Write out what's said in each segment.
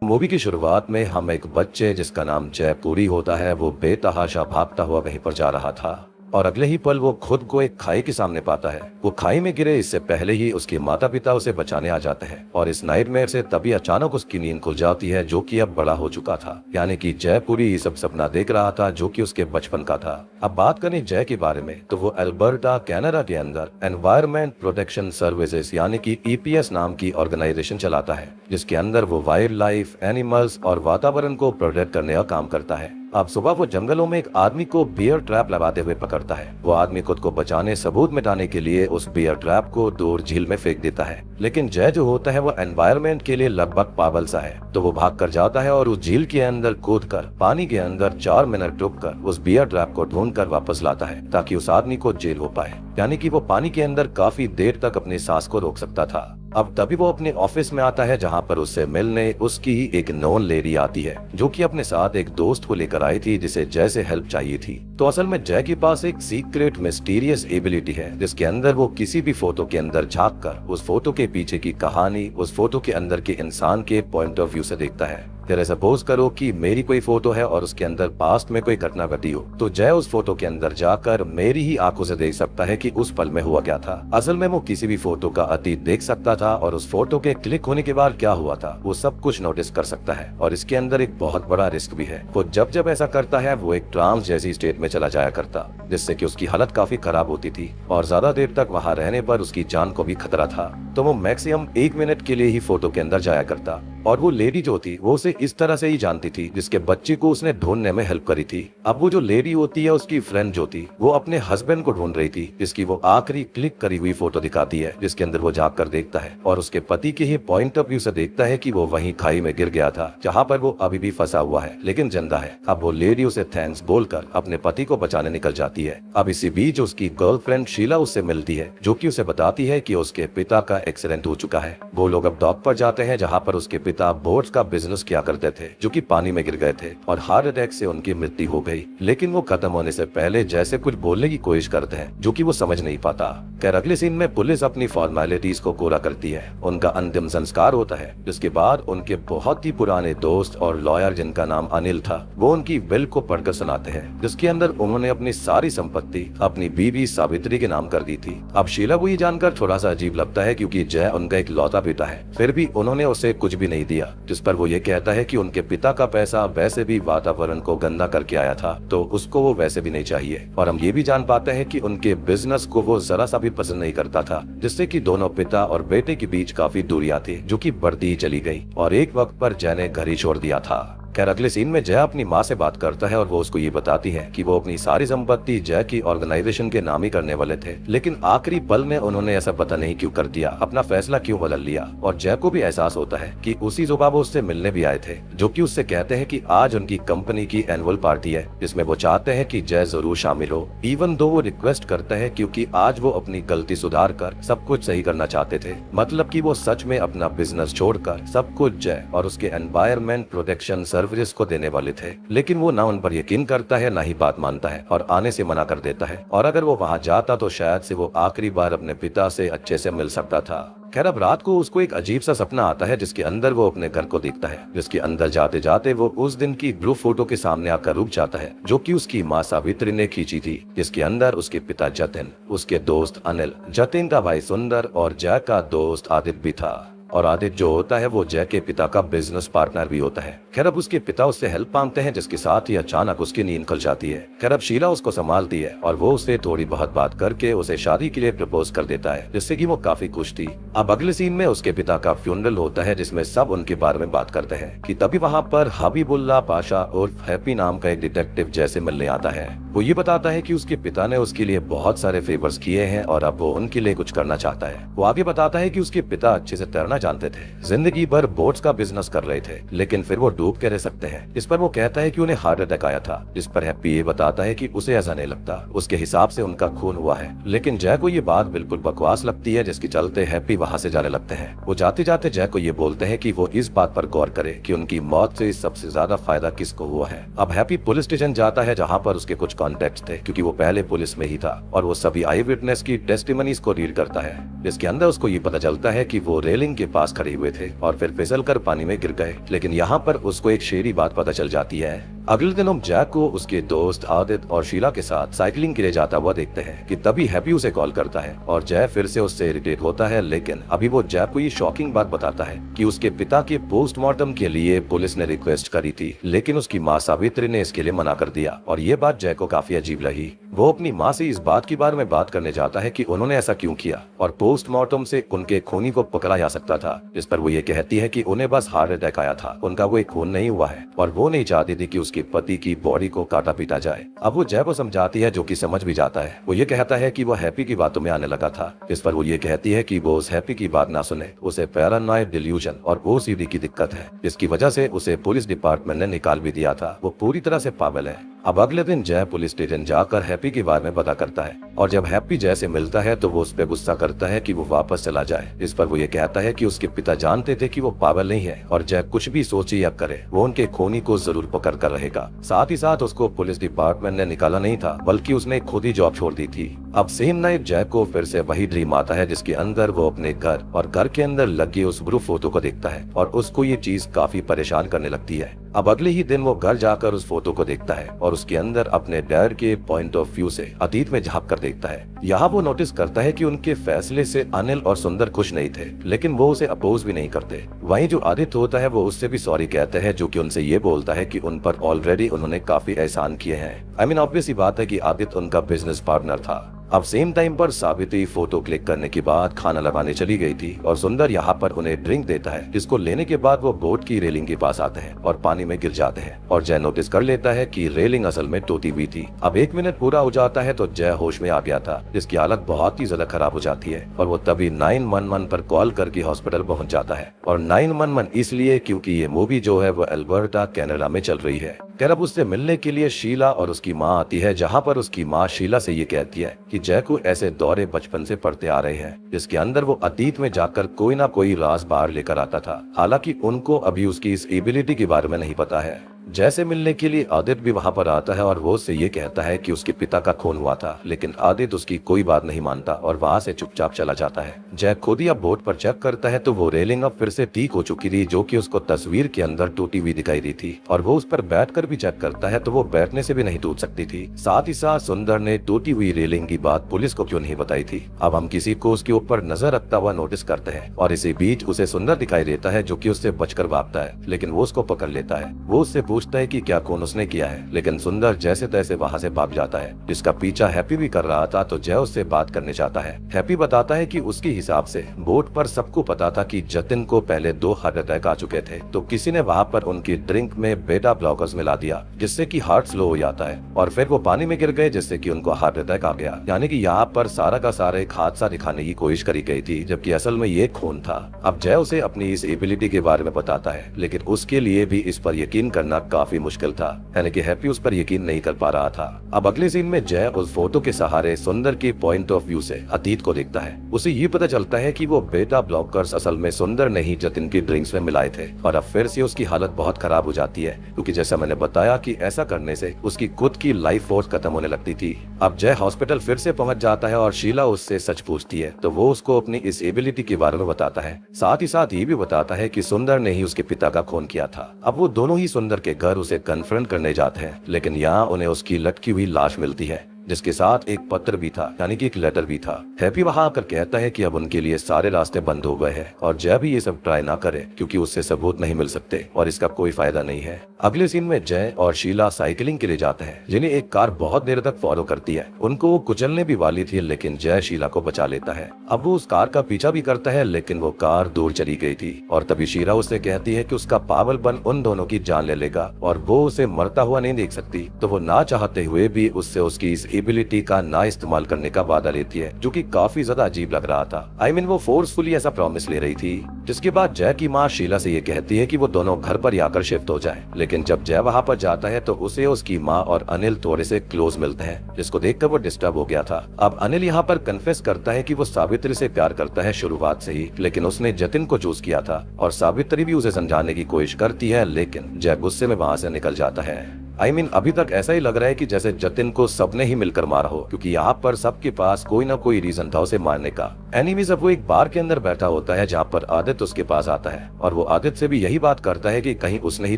Movie की शुरुआत में हम एक बच्चे जिसका नाम जयपुरी होता है वो बेतहाशा भागता हुआ कहीं पर जा रहा था और अगले ही पल वो खुद को एक खाई के सामने पाता है। वो खाई में गिरे इससे पहले ही उसके माता पिता उसे बचाने आ जाते हैं और इस नाइटमेयर से तभी अचानक उसकी नींद खुल जाती है जो कि अब बड़ा हो चुका था। यानी कि जयपुरी ये सब सपना देख रहा था जो कि उसके बचपन का था। अब बात करें जय के बारे में तो वो अल्बर्टा कनाडा के अंदर एनवायरमेंट प्रोटेक्शन सर्विसेज यानी कि ईपीएस नाम की ऑर्गेनाइजेशन चलाता है, जिसके अंदर वो वाइल्ड लाइफ, एनिमल्स और वातावरण को प्रोटेक्ट करने का काम करता है। अब सुबह वो जंगलों में एक आदमी को बियर ट्रैप लगाते हुए पकड़ता है। वो आदमी खुद को बचाने, सबूत मिटाने के लिए उस बियर ट्रैप को दूर झील में फेंक देता है। लेकिन जय जो होता है वो एनवायरमेंट के लिए लगभग पागल सा है, तो वो भाग कर जाता है और उस झील के अंदर कूदकर पानी के अंदर 4 मिनट डूबकर उस बियर ट्रैप को ढूंढकर वापस लाता है ताकि उस आदमी को जेल हो पाए। यानी कि वो पानी के अंदर काफी देर तक अपनी सांस को रोक सकता था। अब तभी वो अपने ऑफिस में आता है जहाँ पर उससे मिलने उसकी ही एक नॉन लेडी आती है जो कि अपने साथ एक दोस्त को लेकर आई थी जिसे जय से हेल्प चाहिए थी। तो असल में जय के पास एक सीक्रेट मिस्टीरियस एबिलिटी है जिसके अंदर वो किसी भी फोटो के अंदर झांक कर उस फोटो के पीछे की कहानी उस फोटो के अंदर के इंसान के पॉइंट ऑफ व्यू से देखता है। जरा सपोज करो कि मेरी कोई फोटो है और उसके अंदर पास्ट में कोई घटना घटी हो, तो जय उस फोटो के अंदर जाकर मेरी ही आंखों से देख सकता है कि उस पल में हुआ क्या था। असल में वो किसी भी फोटो का अतीत देख सकता था और उस फोटो के क्लिक होने के बाद क्या हुआ था वो सब कुछ नोटिस कर सकता है। और इसके अंदर एक बहुत बड़ा रिस्क भी है। वो जब जब ऐसा करता है वो एक ट्रांस जैसी स्टेट में चला जाया करता, जिससे कि उसकी हालत काफी खराब होती थी और ज्यादा देर तक वहाँ रहने पर उसकी जान को भी खतरा था। तो वो मैक्सिमम 1 मिनट के लिए ही फोटो के अंदर जाया करता। और वो लेडी जो थी वो उसे इस तरह से ही जानती थी जिसके बच्चे को उसने ढूंढने में हेल्प करी थी। अब वो जो लेडी होती है उसकी फ्रेंड जो थी वो अपने हस्बैंड को ढूंढ रही थी, जिसकी वो आखिरी क्लिक करी हुई फोटो दिखाती है जिसके अंदर वो जाग कर देखता है और उसके पति के ही पॉइंट ऑफ व्यू से देखता है कि वो वहीं खाई में गिर गया था जहाँ पर वो अभी भी फंसा हुआ है लेकिन जिंदा है। अब वो लेडी उसे थैंक्स बोलकर अपने पति को बचाने निकल जाती है। अब इसी बीच उसकी गर्लफ्रेंड शीला उससे मिलती है जो कि उसे बताती है कि उसके पिता का एक्सीडेंट हो चुका है। वो लोग अब डॉक पर जाते हैं जहाँ पर उसके पिता बोट्स का बिजनेस किया करते थे जो कि पानी में गिर गए थे और हार्ट अटैक से उनकी मृत्यु हो गई। लेकिन वो खत्म होने से पहले जैसे कुछ बोलने की कोशिश करते हैं जो कि वो समझ नहीं पाता। खैर अगले सीन में पुलिस अपनी फॉर्मेलिटीज को पूरा करती है। उनका अंतिम संस्कार होता है जिसके बाद उनके बहुत ही पुराने दोस्त और लॉयर जिनका नाम अनिल था वो उनकी विल को पढ़कर सुनाते हैं जिसके अंदर उन्होंने अपनी सारी संपत्ति अपनी बीवी सावित्री के नाम कर दी थी। अब शीला को ये जानकर थोड़ा सा अजीब लगता है क्योंकि जय उनका एक लौता बेटा है, फिर भी उन्होंने उसे कुछ भी नहीं दिया, जिस पर वो ये कहता है कि उनके पिता का पैसा वैसे भी वातावरण को गंदा करके आया था तो उसको वो वैसे भी नहीं चाहिए। और हम ये भी जान पाते हैं कि उनके बिजनेस को वो जरा सा भी पसंद नहीं करता था, जिससे कि दोनों पिता और बेटे के बीच काफी दूरियां थी जो कि बढ़ती ही चली गई और एक वक्त पर जय ने घर ही छोड़ दिया था। खैर अगले सीन में जय अपनी माँ से बात करता है और वो उसको ये बताती है कि वो अपनी सारी संपत्ति जय की ऑर्गेनाइजेशन के नाम ही करने वाले थे, लेकिन आखिरी पल में उन्होंने ऐसा पता नहीं क्यों कर दिया, अपना फैसला क्यों बदल लिया। और जय को भी एहसास होता है कि उसी सुबह वो उससे मिलने भी आए थे जो कि उससे कहते हैं कि आज उनकी कंपनी की एनुअल पार्टी है जिसमें वो चाहते हैं कि जय जरूर शामिल हो, इवन दो वो रिक्वेस्ट करते हैं क्योंकि आज वो अपनी गलती सुधार कर सब कुछ सही करना चाहते थे। मतलब कि वो सच में अपना बिजनेस छोड़कर सब कुछ जय और उसके एनवायरमेंट प्रोटेक्शन सर्विस को देने वाले थे, लेकिन वो ना उन पर यकीन करता है ना ही बात मानता है और आने से मना कर देता है। और अगर वो वहाँ जाता तो शायद से वो आखिरी बार अपने पिता से अच्छे से मिल सकता था। खैर अब रात को उसको एक अजीब सा सपना आता है जिसके अंदर वो अपने घर को देखता है, जिसके अंदर जाते जाते वो उस दिन की ग्रुप फोटो के सामने आकर रुक जाता है जो कि उसकी माँ सावित्री ने खींची थी, जिसके अंदर उसके पिता जतिन, उसके दोस्त अनिल, जतिन का भाई सुंदर और जय का दोस्त आदित्य भी था। और आदित्य जो होता है वो जय के पिता का बिजनेस पार्टनर भी होता है। खैर अब उसके पिता उससे हेल्प मांगते हैं जिसके साथ ही अचानक उसकी नींद खुल जाती है। खैर अब शीला उसको संभालती है और वो उससे थोड़ी बहुत बात करके उसे शादी के लिए प्रपोज कर देता है, जिससे कि वो काफी खुश थी। अब अगले सीन में उसके पिता का फ्यूनरल होता है जिसमें सब उनके बारे में बात करते हैं कि तभी वहाँ पर हबीबुल्ला पाशा उर्फ हैप्पी नाम का एक डिटेक्टिव जैसे मिलने आता है। वो ये बताता है कि उसके पिता ने उसके लिए बहुत सारे फेवर्स किए हैं और अब वो उनके लिए कुछ करना चाहता है। वो आगे बताता है कि उसके पिता अच्छे से तैरना जानते थे, जिंदगी भर बोट्स का बिजनेस कर रहे थे, लेकिन फिर वो डूब के रह सकते हैं। इस पर वो कहता है कि उन्हें हार्ट अटैक आया था, जिस पर हैप्पी ये बताता है कि उसे ऐसा नहीं लगता, उसके हिसाब से उनका खून हुआ है। लेकिन जय को ये बात बिल्कुल बकवास लगती है, जिसके चलते हैप्पी वहाँ से जाने लगते हैं। वो जाते जाते जय को ये बोलते हैं कि वो इस बात पर गौर करे कि उनकी मौत से सबसे ज्यादा फायदा किसको हुआ है। अब हैप्पी पुलिस स्टेशन जाता है जहाँ पर उसके कुछ कॉन्टेक्ट थे, क्योंकि वो पहले पुलिस में ही था, और वो सभी आई विटनेस की टेस्टिमनीज को रीड करता है, जिसके अंदर उसको ये पता चलता है कि वो रेलिंग के के पास खड़े हुए थे और फिर फिसल कर पानी में गिर गए। लेकिन यहाँ पर उसको एक शेरी बात पता चल जाती है। अगले दिन हम जैक को उसके दोस्त आदित्य और शीला के साथ साइकिलिंग के लिए जाता हुआ देखते हैं कि तभी हैप्पी उसे कॉल करता है और जय फिर से उससे इरिटेट होता है। लेकिन अभी वो जैक को ये शॉकिंग बात बताता है कि उसके पिता के पोस्टमार्टम के लिए पुलिस ने रिक्वेस्ट करी थी, लेकिन उसकी माँ सावित्री ने इसके लिए मना कर दिया और ये बात जय को काफी अजीब लगी। वो अपनी माँ से इस बात के बारे में बात करने जाता है कि उन्होंने ऐसा क्यों किया और पोस्टमार्टम से उनके खूनी को पकड़ा जा सकता था, जिस पर वो ये कहती है कि उन्हें बस हार्ट अटैक आया था, उनका कोई खून नहीं हुआ है और वो नहीं चाहती थी कि उसके पति की बॉडी को काटा पीटा जाए। अब वो जय को समझाती है, जो कि समझ भी जाता है। वो ये कहता है कि वो हैप्पी की बातों में आने लगा था, जिस पर वो ये कहती है कि वो उस हैप्पी की बात ना सुने, उसे पैरानॉइड डिल्यूजन और ओसीडी की दिक्कत है, जिसकी वजह से उसे पुलिस डिपार्टमेंट ने निकाल भी दिया था। वो पूरी तरह से पागल है। अब अगले दिन जय पुलिस स्टेशन जाकर हैप्पी के बारे में पता करता है और जब हैप्पी जय से मिलता है तो वो उस पर गुस्सा करता है कि वो वापस चला जाए। इस पर वो ये कहता है कि उसके पिता जानते थे कि वो पागल नहीं है और जय कुछ भी सोचे या करे वो उनके खूनी को जरूर पकड़ कर रहेगा। साथ ही साथ उसको पुलिस डिपार्टमेंट ने निकाला नहीं था, बल्कि उसने खुद ही जॉब छोड़ दी थी। अब सेम नाइट जय को फिर से वही ड्रीम आता है, जिसके अंदर वो अपने घर और घर के अंदर लगी उस ग्रुप फोटो को देखता है और उसको ये चीज काफी परेशान करने लगती है। अब अगले ही दिन वो घर जाकर उस फोटो को देखता है और उसके अंदर अपने डैड के पॉइंट ऑफ व्यू से अतीत में झांक कर देखता है। यहाँ वो नोटिस करता है कि उनके फैसले से अनिल और सुंदर खुश नहीं थे, लेकिन वो उसे अपोज भी नहीं करते। वहीं जो आदित्य होता है वो उससे भी सॉरी कहता है, जो कि उनसे ये बोलता है कि उन पर ऑलरेडी उन्होंने काफी एहसान किए हैं। आई मीन ऑब्वियस ही बात है कि आदित्य उनका बिजनेस पार्टनर था। अब सेम टाइम पर सावित्री फोटो क्लिक करने के बाद खाना लगाने चली गई थी और सुंदर यहाँ पर उन्हें ड्रिंक देता है, जिसको लेने के बाद वो बोट की रेलिंग के पास आते हैं और पानी में गिर जाते हैं और जय नोटिस कर लेता है कि रेलिंग असल में टूटी हुई थी। अब 1 मिनट पूरा हो जाता है तो जय होश में आ गया था, जिसकी हालत बहुत ही ज्यादा खराब हो जाती है और वो तभी 911 पर कॉल करके हॉस्पिटल पहुंच जाता है। और 911 इसलिए क्योंकि ये मूवी जो है वो अल्बर्टा कनाडा में चल रही है। अब उससे मिलने के लिए शीला और उसकी माँ आती है, जहाँ पर उसकी माँ शीला से ये कहती है कि जय को ऐसे दौरे बचपन से पढ़ते आ रहे हैं, जिसके अंदर वो अतीत में जाकर कोई ना कोई राज बाहर लेकर आता था। हालांकि उनको अभी उसकी इस एबिलिटी के बारे में नहीं पता है। जैसे मिलने के लिए आदित्य भी वहाँ पर आता है और वो उससे ये कहता है कि उसके पिता का खून हुआ था, लेकिन आदित्य उसकी कोई बात नहीं मानता और वहाँ से चुपचाप चला जाता है। जय खुद ही अब बोट पर चेक करता है तो वो रेलिंग अब फिर से ठीक हो चुकी थी, जो कि उसको तस्वीर के अंदर टूटी हुई दिखाई दी थी और वो उस पर बैठकर भी चेक करता है तो वो बैठने से भी नहीं टूट सकती थी। साथ ही साथ सुंदर ने टूटी हुई रेलिंग की बात पुलिस को क्यों नहीं बताई थी। अब हम किसी को उसके ऊपर नजर रखता हुआ नोटिस करते हैं और इसी बीच उसे सुंदर दिखाई देता है, जो कि उससे बचकर भागता है, लेकिन वो उसको पकड़ लेता है। वो उससे पूछता है कि क्या खून उसने किया है, लेकिन सुंदर जैसे तैसे वहाँ से भाग जाता है। जिसका पीछा हैप्पी भी कर रहा था तो जय उससे बात करने चाहता है। हैप्पी बताता है कि उसके हिसाब से बोट पर सबको पता था कि जतिन को पहले 2 हार्ट अटैक आ चुके थे, तो किसी ने वहाँ पर उनकी ड्रिंक में बेटा ब्लॉकर्स मिला दिया, जिससे कि हार्ट स्लो हो जाता है और फिर वो पानी में गिर गए, जिससे कि उनको हार्ट अटैक आ गया। यानी कि यहाँ पर सारा का सारा एक हादसा दिखाने की कोशिश करी गई थी, जबकि असल में ये खून था। अब जय उसे अपनी इस एबिलिटी के बारे में बताता है, लेकिन उसके लिए भी इस पर यकीन करना काफी मुश्किल था, यानी कि हैप्पी उस पर यकीन नहीं कर पा रहा था। अब अगले सीन में जय उस फोटो के सहारे सुंदर के पॉइंट ऑफ व्यू से अतीत को देखता है। उसे ये पता चलता है कि वो बेटा ब्लॉकर्स असल में सुंदर ने ही जतिन की ड्रिंक्स में मिलाए थे और अब फिर से उसकी हालत बहुत खराब हो जाती है, क्योंकि जैसा मैंने बताया कि ऐसा करने से उसकी खुद की लाइफ फोर्स खत्म होने लगती थी। अब जय हॉस्पिटल फिर से पहुंच जाता है और शीला उससे सच पूछती है तो वो उसको अपनी इस एबिलिटी के बारे में बताता है। साथ ही साथ ये भी बताता है कि सुंदर ने ही उसके पिता का खून किया था। अब वो दोनों ही सुंदर के घर उसे कन्फ्रंट करने जाते हैं, लेकिन यहाँ उन्हें उसकी लटकी हुई लाश मिलती है, जिसके साथ एक पत्र भी था, यानी कि एक लेटर भी था। हैप्पी वहां आकर कहता है कि अब उनके लिए सारे रास्ते बंद हो गए हैं और जय भी ये सब ट्राई ना करे, क्योंकि उससे सबूत नहीं मिल सकते और इसका कोई फायदा नहीं है। अगले सीन में जय और शीला साइकिलिंग के लिए जाते हैं, जिन्हें एक कार बहुत देर तक फॉलो करती है। उनको वो कुचलने भी वाली थी, लेकिन जय शीला को बचा लेता है। अब वो उस कार का पीछा भी करता है, लेकिन वो कार दूर चली गई थी और तभी शीला उससे कहती है कि उसका पागलपन उन दोनों की जान ले लेगा और वो उसे मरता हुआ नहीं देख सकती। तो वो ना चाहते हुए भी उससे उसकी इस एबिलिटी का ना इस्तेमाल करने का वादा लेती है, जो कि काफी ज्यादा अजीब लग रहा था। आई मीन वो फोर्सफुली ऐसा प्रॉमिस ले रही थी। जिसके बाद जय की माँ शीला से ये कहती है कि वो दोनों घर पर आकर शिफ्ट हो जाएं। लेकिन जब जय वहाँ पर जाता है तो उसे उसकी माँ और अनिल थोड़े से क्लोज मिलते हैं, जिसको देखकर वो डिस्टर्ब हो गया था। अब अनिल यहाँ पर कन्फेस करता है कि वो सावित्री से प्यार करता है शुरुआत से ही, लेकिन उसने जतिन को चूज किया था और सावित्री भी उसे समझाने की कोशिश करती है, लेकिन जय गुस्से में वहाँ से निकल जाता है। अभी तक ऐसा ही लग रहा है कि जैसे जतिन को सबने ही मिलकर मारा हो, क्योंकि यहाँ पर सबके पास कोई ना कोई रीजन था उसे मारने का। एनीवेज अब वो एक बार के अंदर बैठा होता है जहाँ पर आदित्य उसके पास आता है और वो आदित्य से भी यही बात करता है कि कहीं उसने ही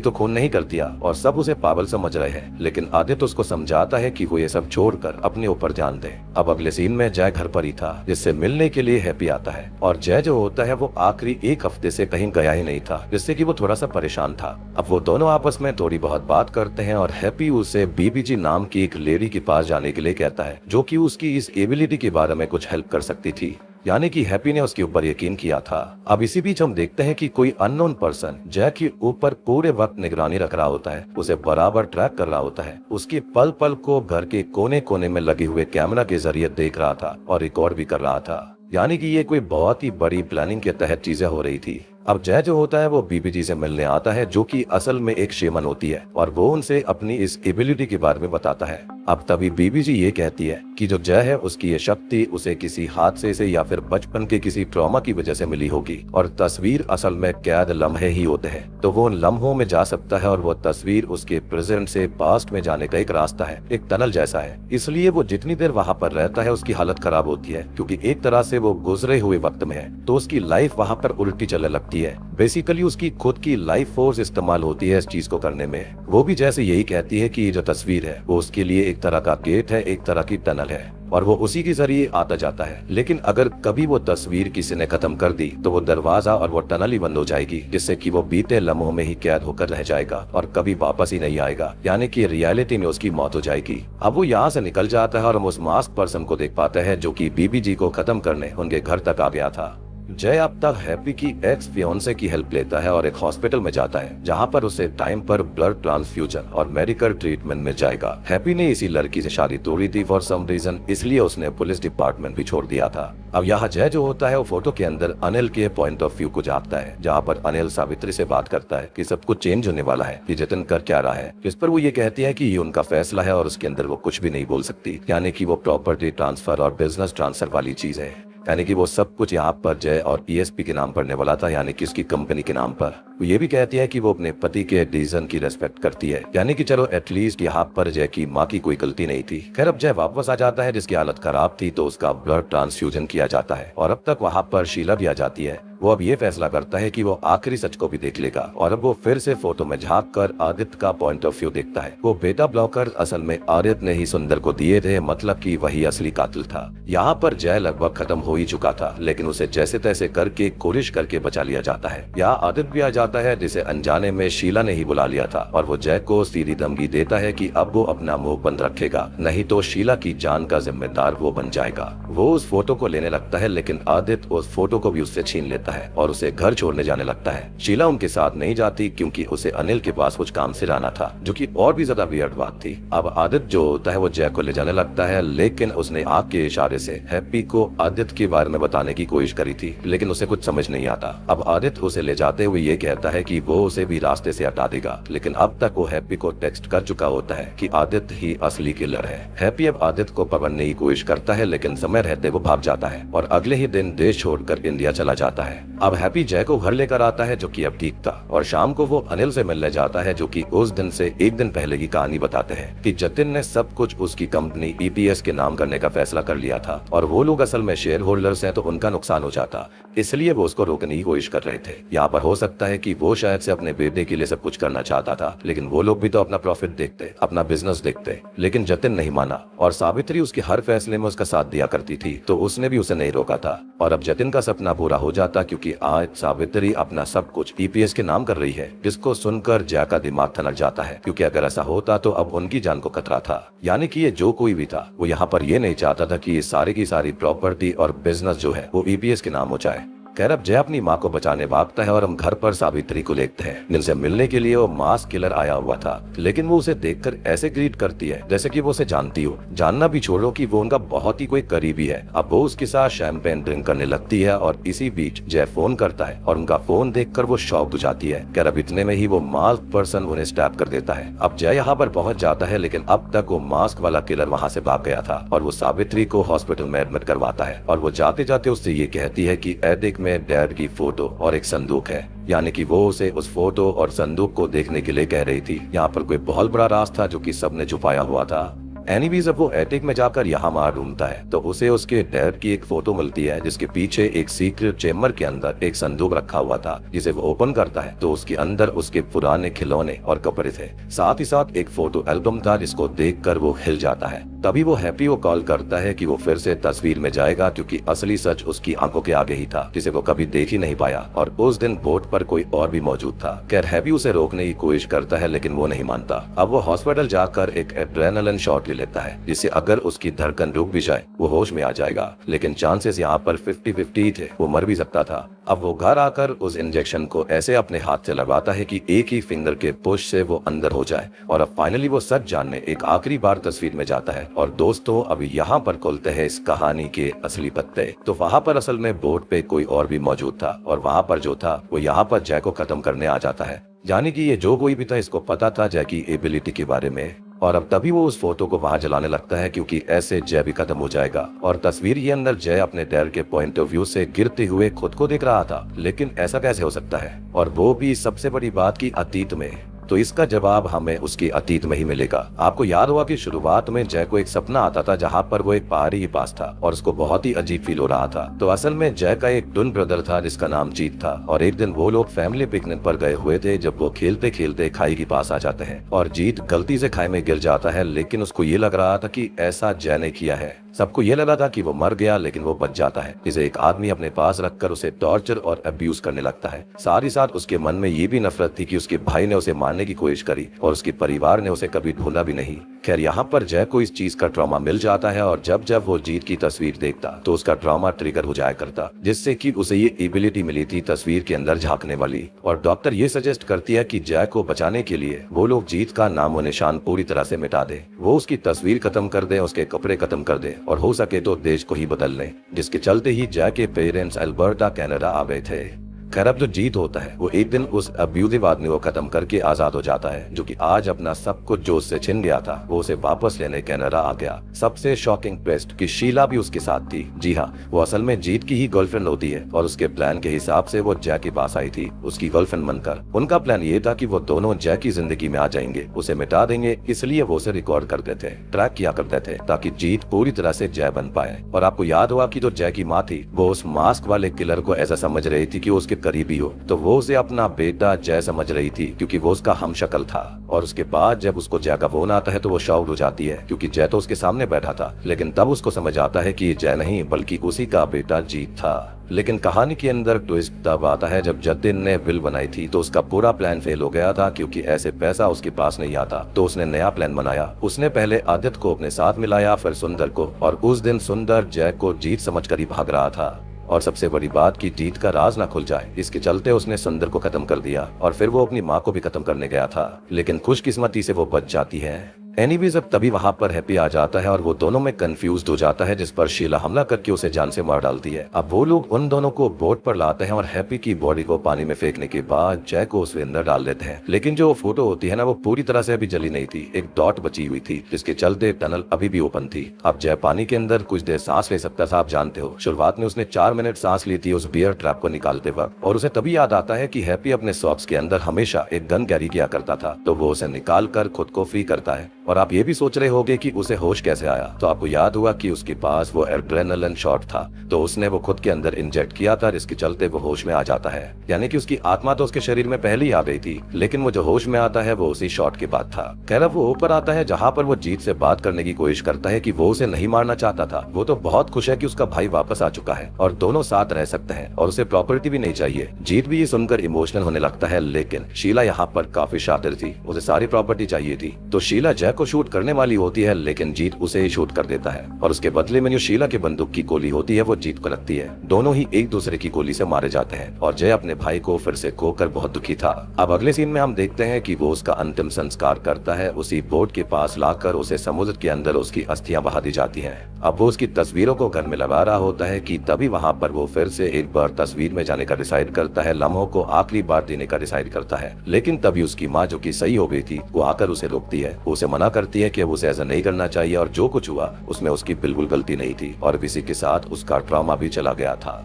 तो खून नहीं कर दिया, और सब उसे पागल समझ रहे हैं। लेकिन आदित्य उसको समझाता है कि वो ये सब छोड़कर अपने ऊपर ध्यान दे। अब अगले सीन में जय घर पर ही था, जिससे मिलने के लिए हैप्पी आता है, और जय जो होता है वो आखिरी एक हफ्ते से कहीं गया ही नहीं था, जिससे कि वो थोड़ा सा परेशान था। अब वो दोनों आपस में थोड़ी बहुत बात करते हैं और हैप्पी उसे बीबीजी नाम की एक लेडी के पास जाने के लिए कहता है, जो कि उसकी इस एबिलिटी के बारे में कुछ हेल्प कर सकती थी, यानी कि हैप्पी ने उसके ऊपर यकीन किया था। अब इसी बीच हम देखते हैं कि कोई अननोन पर्सन जय के ऊपर पूरे वक्त निगरानी रख रहा होता है, उसे बराबर ट्रैक कर रहा होता है, उसके पल पल को घर के कोने कोने में लगे हुए कैमरा के जरिए देख रहा था और रिकॉर्ड भी कर रहा था, यानी कि ये कोई बहुत ही बड़ी प्लानिंग के तहत चीजें हो रही थी। अब जय जो होता है वो बीबीजी से मिलने आता है, जो कि असल में एक शेमन होती है, और वो उनसे अपनी इस एबिलिटी के बारे में बताता है। अब तभी बीबीजी ये कहती है कि जो जय है उसकी ये शक्ति उसे किसी हादसे से या फिर बचपन के किसी ट्रॉमा की वजह से मिली होगी, और तस्वीर असल में कैद लम्हे ही होते हैं, तो वो उन लम्हों में जा सकता है, और वो तस्वीर उसके प्रेजेंट से पास्ट में जाने का एक रास्ता है, एक टनल जैसा है। इसलिए वो जितनी देर वहाँ पर रहता है उसकी हालत खराब होती है, क्योंकि एक तरह से वो गुजरे हुए वक्त में है, तो उसकी लाइफ वहाँ पर उल्टी चलने लगती है। बेसिकली उसकी खुद की लाइफ फोर्स इस्तेमाल होती है इस चीज को करने में। वो भी जैसे यही कहती है कि ये जो तस्वीर है वो उसके लिए एक तरह का गेट है, एक तरह की टनल है, और वो उसी के जरिए आता जाता है। लेकिन अगर कभी वो तस्वीर किसी ने खत्म कर दी तो वो दरवाजा और वो टनल ही बंद हो जाएगी, जिससे कि वो बीते लम्हों में ही कैद होकर रह जाएगा और कभी वापस ही नहीं आएगा, यानी कि रियलिटी में उसकी मौत हो जाएगी। अब वो यहाँ से निकल जाता है और उस मास्क पर्सन को देख पाता है, जो कि बीबीजी को खत्म करने उनके घर तक आ गया था। जय अब तक हैप्पी की एक्स फियोन्से की हेल्प लेता है और एक हॉस्पिटल में जाता है, जहां पर उसे टाइम पर ब्लड ट्रांसफ्यूजन और मेडिकल ट्रीटमेंट मिल जाएगा। हैप्पी ने इसी लड़की से शादी तोड़ी थी फॉर सम रीजन, इसलिए उसने पुलिस डिपार्टमेंट भी छोड़ दिया था। अब यहाँ जय जो होता है वो फोटो के अंदर अनिल के पॉइंट ऑफ व्यू को जानता है, जहाँ पर अनिल सावित्री से बात करता है कि सब कुछ चेंज होने वाला है, कि जतिन कर क्या रहा है, जिस पर वो ये कहती है कि ये उनका फैसला है और उसके अंदर वो कुछ भी नहीं बोल सकती, यानी कि वो प्रॉपर्टी ट्रांसफर और बिजनेस ट्रांसफर वाली चीज है, यानी कि वो सब कुछ यहाँ पर जय और ईएसपी के नाम पड़ने वाला था, यानी कि उसकी कंपनी के नाम पर। वो ये भी कहती है कि वो अपने पति के डिसीजन की रेस्पेक्ट करती है, यानी कि चलो एटलीस्ट यहाँ पर जय की माँ की कोई गलती नहीं थी। खैर अब जय वापस आ जाता है, जिसकी हालत खराब थी, तो उसका ब्लड ट्रांसफ्यूजन किया जाता है, और अब तक वहाँ पर शीला भी आ जाती है। वो अब ये फैसला करता है कि वो आखिरी सच को भी देख लेगा, और अब वो फिर से फोटो में झांक कर आदित्य का पॉइंट ऑफ व्यू देखता है। वो बेटा ब्लॉकर असल में आदित्य ने ही सुंदर को दिए थे, मतलब कि वही असली कातिल था। यहाँ पर जय लगभग खत्म हो ही चुका था, लेकिन उसे जैसे तैसे करके कोशिश करके बचा लिया जाता है। यहाँ आदित्य भी आ जाता है, जिसे अनजाने में शीला ने ही बुला लिया था, और वो जय को सीधी धमकी देता है कि अब वो अपना मुंह बंद रखेगा, नहीं तो शीला की जान का जिम्मेदार वो बन जाएगा। वो उस फोटो को लेने लगता है, लेकिन आदित्य उस फोटो को भी उससे छीन लेता है और उसे घर छोड़ने जाने लगता है। शीला उनके साथ नहीं जाती, क्योंकि उसे अनिल के पास कुछ काम से जाना था, जो कि और भी ज्यादा वियर्ड बात थी। अब आदित्य जो होता है वो जय को ले जाने लगता है, लेकिन उसने आग के इशारे से हैप्पी को आदित्य के बारे में बताने की कोशिश करी थी, लेकिन उसे कुछ समझ नहीं आता। अब आदित्य उसे ले जाते हुए ये कहता है कि वो उसे भी रास्ते से हटा देगा, लेकिन अब तक वो हैप्पी को टेक्स्ट कर चुका होता है कि आदित्य ही असली किलर है। हैप्पी अब आदित्य को पकड़ने की कोशिश करता है, लेकिन समय रहते वो भाग जाता है और अगले ही दिन देश छोड़कर इंडिया चला जाता है। अब हैप्पी जय को घर लेकर आता है, जो कि अब ठीक था, और शाम को वो अनिल से मिलने जाता है, जो कि उस दिन से एक दिन पहले की कहानी बताते हैं कि जतिन ने सब कुछ उसकी कंपनी ईपीएस के नाम करने का फैसला कर लिया था, और वो लोग असल में शेयर होल्डर्स हैं, तो उनका नुकसान हो जाता, इसलिए वो उसको रोकने की कोशिश कर रहे थे। यहाँ पर हो सकता है कि वो शायद से अपने बेटे के लिए सब कुछ करना चाहता था, लेकिन वो लोग भी तो अपना प्रॉफिट देखते, अपना बिजनेस देखते, लेकिन जतिन नहीं माना, और सावित्री उसके हर फैसले में उसका साथ दिया करती थी, तो उसने भी उसे नहीं रोका था। और अब जतिन का सपना पूरा हो जाता, क्योंकि आज सावित्री अपना सब कुछ ईपीएस के नाम कर रही है, जिसको सुनकर जय का दिमाग थनक जाता है, क्योंकि अगर ऐसा होता तो अब उनकी जान को खतरा था। यानी कि ये जो कोई भी था वो यहाँ पर ये नहीं चाहता था कि ये सारी की सारी प्रॉपर्टी और बिजनेस जो है वो ईपीएस के नाम हो जाए। खैर अब जय अपनी माँ को बचाने भागता है, और हम घर पर सावित्री को देखते हैं, जिनसे मिलने के लिए वो मास्क किलर आया हुआ था, लेकिन वो उसे देखकर ऐसे ग्रीट करती है जैसे कि वो उसे जानती हो, जानना भी छोड़ो कि वो उनका बहुत ही कोई करीबी है। अब वो उसके साथ शैंपेन ड्रिंक करने लगती है, और इसी बीच जय फोन करता है, और उनका फोन देखकर वो शॉक हो जाती है। खैर अब इतने में ही वो मास्क पर्सन उन्हें स्टैप कर देता है। अब जय यहाँ पर पहुंच जाता है, लेकिन अब तक वो मास्क वाला किलर वहाँ से भाग गया था, और वो सावित्री को हॉस्पिटल में एडमिट करवाता है, और वो जाते जाते उससे ये कहती है कि ए देख में डैड की फोटो और एक संदूक है, यानी कि वो उसे उस फोटो और संदूक को देखने के लिए कह रही थी। यहाँ पर कोई बहुत बड़ा राज था जो कि सबने छुपाया हुआ था। एनी जब वो एटिक में जाकर यहाँ वहां ढूंढता है तो उसे उसके डैड की एक फोटो मिलती है जिसके पीछे एक सीक्रेट चेम्बर के अंदर एक संदूक रखा हुआ था, जिसे वो ओपन करता है तो उसके अंदर उसके पुराने खिलौने और कपड़े थे। साथ ही साथ एक फोटो एल्बम था जिसको देखकर वो हिल जाता है। तभी वो हैप्पी को कॉल करता है कि वो फिर से तस्वीर में जाएगा, क्योंकि असली सच उसकी आंखों के आगे ही था जिसे वो कभी देख ही नहीं पाया, और उस दिन बोट पर कोई और भी मौजूद था। खैर हैप्पी उसे रोकने की कोशिश करता है लेकिन वो नहीं मानता। अब वो हॉस्पिटल जाकर एक एड्रेनालिन शॉट ले लेता है जिससे अगर उसकी धड़कन रुक भी जाए वो होश में आ जाएगा, लेकिन चांसेस यहाँ पर 50-50 थे, वो मर भी सकता था। अब वो घर आकर उस इंजेक्शन को ऐसे अपने हाथ से लगाता है कि एक ही फिंगर के पुश से वो अंदर हो जाए, और अब फाइनली वो सच जानने एक आखिरी बार तस्वीर में जाता है। और दोस्तों अभी यहाँ पर खुलते हैं इस कहानी के असली पत्ते। तो वहाँ पर असल में बोट पे कोई और भी मौजूद था, और वहाँ पर जो था वो यहाँ पर जय को खत्म करने आ जाता है। यानी कि ये जो कोई भी था इसको पता था जय की एबिलिटी के बारे में, और अब तभी वो उस फोटो को वहां जलाने लगता है, क्योंकि ऐसे जय भी खत्म हो जाएगा। और तस्वीर के अंदर जय अपने डैड के पॉइंट ऑफ व्यू से गिरते हुए खुद को देख रहा था, लेकिन ऐसा कैसे हो सकता है, और वो भी सबसे बड़ी बात की अतीत में। तो इसका जवाब हमें उसकी अतीत में ही मिलेगा। आपको याद होगा कि शुरुआत में जय को एक सपना आता था जहाँ पर वो एक पहाड़ी के पास था और उसको बहुत ही अजीब फील हो रहा था। तो असल में जय का एक ट्विन ब्रदर था जिसका नाम जीत था, और एक दिन वो लोग फैमिली पिकनिक पर गए हुए थे जब वो खेलते खेलते खाई के पास आ जाते हैं, और जीत गलती से खाई में गिर जाता है, लेकिन उसको ये लग रहा था कि ऐसा जय ने किया है। सबको ये लगा था कि वो मर गया, लेकिन वो बच जाता है, जिसे एक आदमी अपने पास रखकर उसे टॉर्चर और अब्यूज करने लगता है। साथ ही साथ उसके मन में ये भी नफरत थी कि उसके भाई ने उसे मारने की कोशिश करी और उसके परिवार ने उसे कभी ढूंढा भी नहीं। खैर यहाँ पर जय को इस चीज का ट्रॉमा मिल जाता है, और जब जब वो जीत की तस्वीर देखता तो उसका ट्रॉमा ट्रिगर हो जाया करता, जिससे कि उसे ये एबिलिटी मिली थी तस्वीर के अंदर झांकने वाली। और डॉक्टर ये सजेस्ट करती है कि जय को बचाने के लिए वो लोग जीत का नाम और निशान पूरी तरह से मिटा दे, वो उसकी तस्वीर खत्म कर दे, उसके कपड़े खत्म कर दे, और हो सके तो देश को ही बदल ले, जिसके चलते ही जय के पेरेंट्स अल्बर्टा कनाडा आ गए थे। खैर अब जो जीत होता है वो एक दिन उस अब्यूजिव आदमी को खत्म करके आजाद हो जाता है, जो कि आज अपना सब कुछ जो उससे छिन गया था वो उसे वापस लेने कनाडा आ गया। सबसे शॉकिंग ट्विस्ट कि शीला भी उसके साथ थी। जी हाँ, वो असल में जीत की ही गर्लफ्रेंड होती है, और उसके प्लान के हिसाब से वो जय के पास आई थी उसकी गर्लफ्रेंड बनकर। उनका प्लान ये था कि वो दोनों जय की जिंदगी में आ जाएंगे, उसे मिटा देंगे, इसलिए वो उसे रिकॉर्ड करते थे, ट्रैक किया करते थे, ताकि जीत पूरी तरह से जय बन पाए। और आपको याद हुआ कि जो जय की माँ थी वो उस मास्क वाले किलर को ऐसा समझ रही थी कि उसके करीबी हो, तो वो उसे अपना बेटा जय समझ रही थी क्योंकि वो उसका हमशक्ल था। और उसके बाद जब उसको जय का फोन आता है तो वो शॉक्ड हो जाती है, क्योंकि जय तो उसके सामने बैठा था, लेकिन तब उसको समझ आता है कि ये जय नहीं बल्कि उसी का बेटा जीत था। लेकिन कहानी के अंदर ट्विस्ट तब आता है जब जतिन ने विल बनाई थी तो उसका पूरा प्लान फेल हो गया था, क्योंकि ऐसे पैसा उसके पास नहीं आता। तो उसने नया प्लान बनाया। उसने पहले आदित्य को अपने साथ मिलाया, फिर सुंदर को, और उस दिन सुंदर जय को जीत समझकर ही भाग रहा था। और सबसे बड़ी बात कि जीत का राज ना खुल जाए, इसके चलते उसने सुंदर को खत्म कर दिया, और फिर वो अपनी माँ को भी खत्म करने गया था, लेकिन खुशकिस्मती से वो बच जाती है। एनीवेज अब तभी वहां पर हैप्पी आ जाता है और वो दोनों में कंफ्यूज्ड हो जाता है, जिस पर शीला हमला करके उसे जान से मार डालती है। अब वो लोग उन दोनों को बोट पर लाते हैं और हैप्पी की बॉडी को पानी में फेंकने के बाद जय को उसके अंदर डाल देते हैं। लेकिन जो फोटो होती है ना वो पूरी तरह से अभी जली नहीं थी, एक डॉट बची हुई थी, जिसके चलते टनल अभी भी ओपन थी। अब जय पानी के अंदर कुछ देर सांस ले सकता था। आप जानते हो शुरुआत में उसने 4 मिनट सांस ली थी उस बियर ट्रैप को निकालते वक्त, और उसे तभी याद आता है कि हैप्पी अपने सॉक्स के अंदर हमेशा एक गन कैरी किया करता था, तो वो उसे निकाल कर खुद को फ्री करता है। और आप ये भी सोच रहे होगे कि उसे होश कैसे आया, तो आपको याद हुआ कि उसके पास वो एड्रेनालिन शॉट था, तो उसने वो खुद के अंदर इंजेक्ट किया था, जिसके चलते वो होश में आ जाता है। यानी कि उसकी आत्मा तो उसके शरीर में पहले ही आ गई थी, लेकिन वो जो होश में आता है वो उसी शॉट के बाद था। खैर अब वो ऊपर आता है जहाँ पर वो जीत से बात करने की कोशिश करता है कि वो उसे नहीं मारना चाहता था। वो तो बहुत खुश है कि उसका भाई वापस आ चुका है और दोनों साथ रह सकते हैं और उसे प्रॉपर्टी भी नहीं चाहिए। जीत भी ये सुनकर इमोशनल होने लगता है, लेकिन शीला यहाँ पर काफी शातिर थी, उसे सारी प्रॉपर्टी चाहिए थी। तो शीला जय को शूट करने वाली होती है, लेकिन जीत उसे ही शूट कर देता है, और उसके बदले में जो शीला की बंदूक की गोली होती है वो जीत को लगती है। दोनों ही एक दूसरे की गोली से मारे जाते हैं और जय अपने भाई को फिर से खोकर बहुत दुखी था। अब अगले सीन में हम देखते हैं कि वो उसका अंतिम संस्कार करता है, उसी बोट के पास लाकर उसे समुद्र के अंदर उसकी अस्थियां बहा दी जाती हैं। अब वो उसकी तस्वीरों को घर में लगा रहा होता है कि तभी वहां पर वो फिर से एक बार तस्वीर में जाने का डिसाइड करता है, लम्हों को आखिरी बार देने का डिसाइड करता है। लेकिन तभी उसकी माँ जो कि सही हो गई थी वो आकर उसे रोकती है, उसे मना करती है कि उसे ऐसा नहीं करना चाहिए और जो कुछ हुआ उसमें उसकी बिल्कुल गलती नहीं थी और इसी के साथ उसका ट्रॉमा भी चला गया था।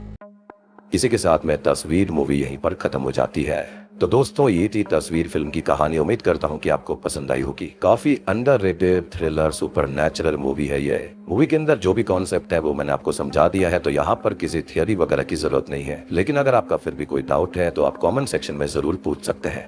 इसी के साथ में तस्वीर मूवी यहीं पर खत्म हो जाती है। तो दोस्तों, ये थी तस्वीर फिल्म की कहानी। उम्मीद करता हूँ कि आपको पसंद आई होगी। काफी अंडररेटेड थ्रिलर सुपरनैचुरल मूवी है ये। मूवी के अंदर जो भी कॉन्सेप्ट है वो मैंने आपको समझा दिया है, तो यहाँ पर किसी थियरी वगैरह की जरूरत नहीं है। लेकिन अगर आपका फिर भी कोई डाउट है तो आप कॉमेंट सेक्शन में जरूर पूछ सकते हैं।